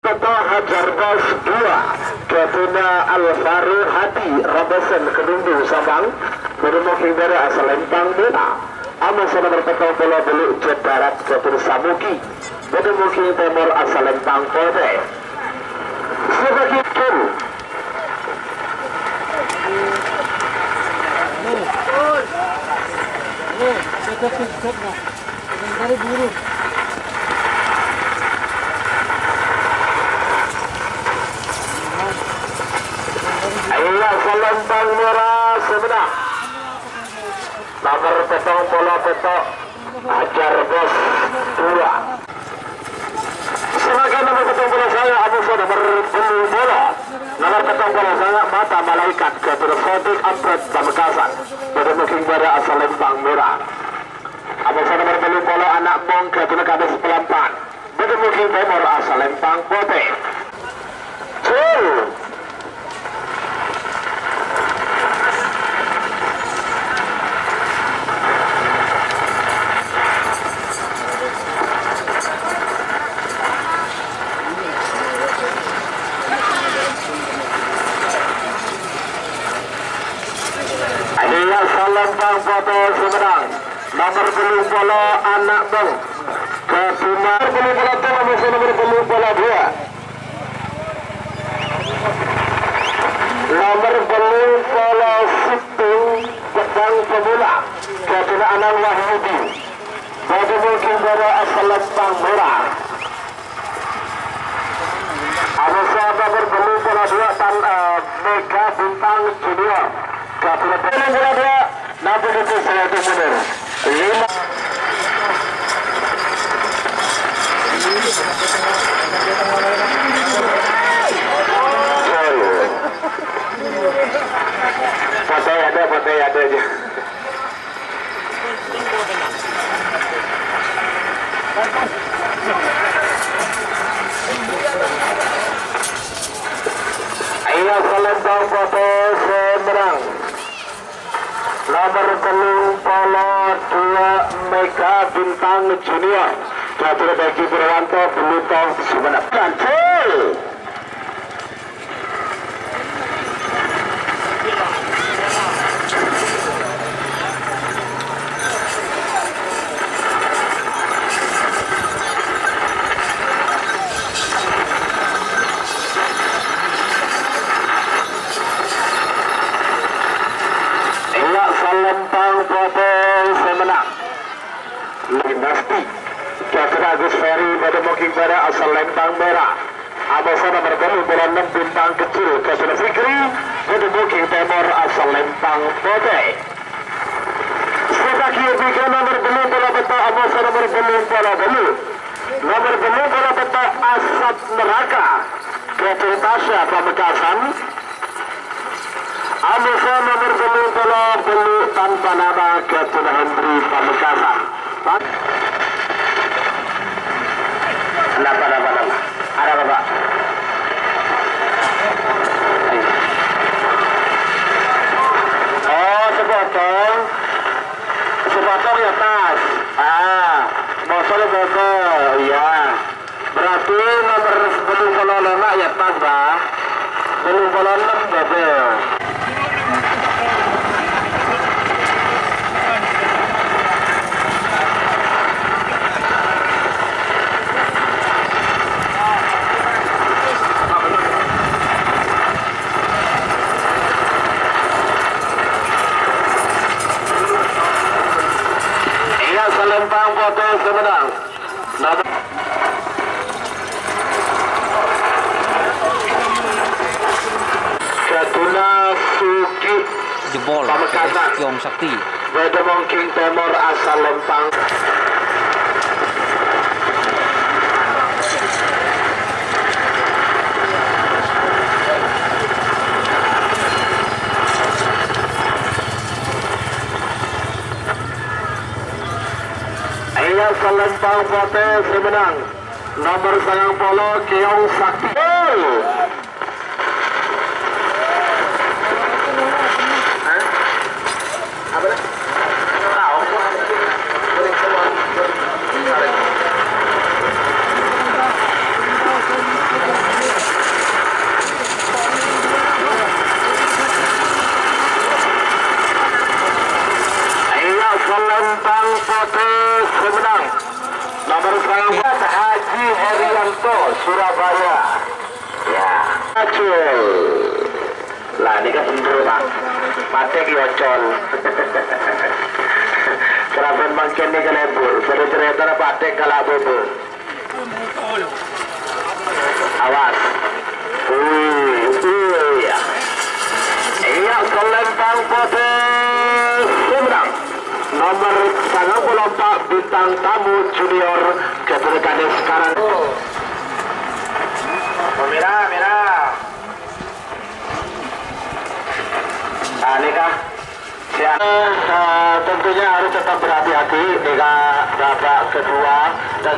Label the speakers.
Speaker 1: Toto Hajar Bos 2 Ketuna Alvaro Hadi Robeson Kedungdung Sabang Berumuking dari asal Lempang Bena Amas nomor petang bola belu Jet Barat Ketur Samuki Berumuking Timur asal Lempang Kode sebagai tur
Speaker 2: dari buru.
Speaker 1: Ayolah Selempang Merah sebelah nomor petang bola petok Hajar Bos 2 sebagai nomor petang bola saya Amusa nomor belu bola nomor petang bola saya Mata Malaikat Ketur Sodik Ampret Pamekasan Berumuking pada asal Lempang Merah Amusa nomor belu bola Anak Bong Ketur Kades Pelampan Berumuking Timur asal Lempang Pote Lempang Foto Sumedang nomor belum bola Anak Bong Ketumar belum bola tengah musuh nomor belum bola 2 nomor belum bola Situng Pedang Pemula Ketumar Anang Wahyudi bagi mungkin bola asal Lempang Merah Anusa nomor belum bola 2 Tan Mega Bintang Junior Ketumar belum bola 2 nanti itu saya benar 5 Patai ada aja ayo Selempang foto seberang nomor belum polo 2 Mega Bintang Junior Catur bagi Purwanto Buluto Sumenep Kancil Lempang foto semenang dinasti Catur Agus Ferry pada mungkin pada asal Lempang Merah Amosa nomor baru bola 6 Bintang Kecil Catur Fikri pada mungkin Timur asal Lempang Pote sebagai tiga nomor belum bola peta Amosa nomor belum bola belu nomor belum bola peta Asap Neraka Catur Tasya Pamekasan Amusa nomor belum bola belu tanpa nama Ketua Hendri Pamekasan. Kenapa? Ada apa? Oh, sepotong ya tas. Bosol ya. Berarti nomor belum bola 5 ya tas, bah. Belum bola 6 double. Lempang foto semenang Ketuna Suki
Speaker 3: jebol
Speaker 1: Pamekasan
Speaker 3: Kiong Sakti
Speaker 1: Wedemong King Timur asal Lempang Lempang foto semenang nomor sayang polo Kiong Sakti otomatis pemenang nomor 19 Haji Herianto Surabaya. Ya, acul. Lah ini kan sendiri Pak. Patek yocol. Kerabat makin ini kelebur. Sudah cerita patek kalah bobo. Awas. Iya. Iya, kelempang potes pemenang nomor 94 bintang tamu junior keturunan sekarang. Merah. Nah, nikah. Tentunya harus tetap berhati-hati nikah babak kedua dan